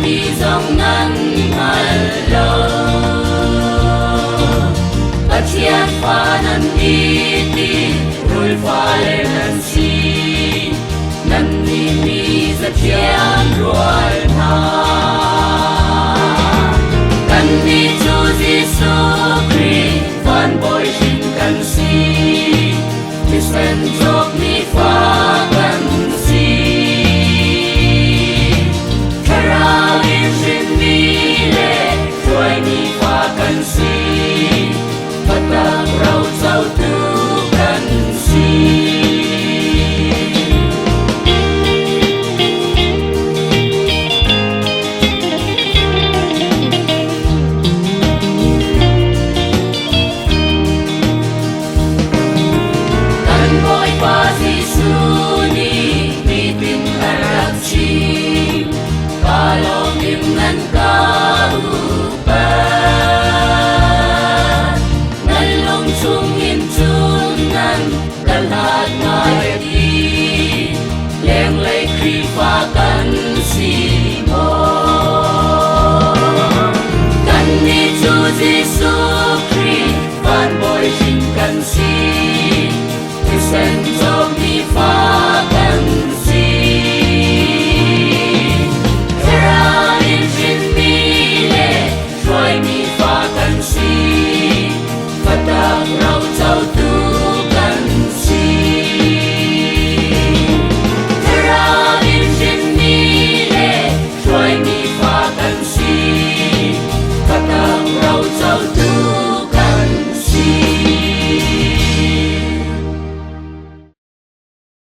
mi dòng ngăn ngàn lâu Atiat pha nan iti Rul pha le nan si Nan ni mi za tiang rual na Kan ni chu Giêsu Christ Van boy shin kan siIsen jok ni pha kan si Karawin shin mi le Tuai ni pha kan si Patang rau zau tu kan si Kan boy pa Giêsu ni bitin harap si Kalong imnan kaupan Nalong sungin sunan Kalhat ngay di Leng lay kripa kan si mo Kan ni chu Giêsu Christ Van boy shin kan si Isen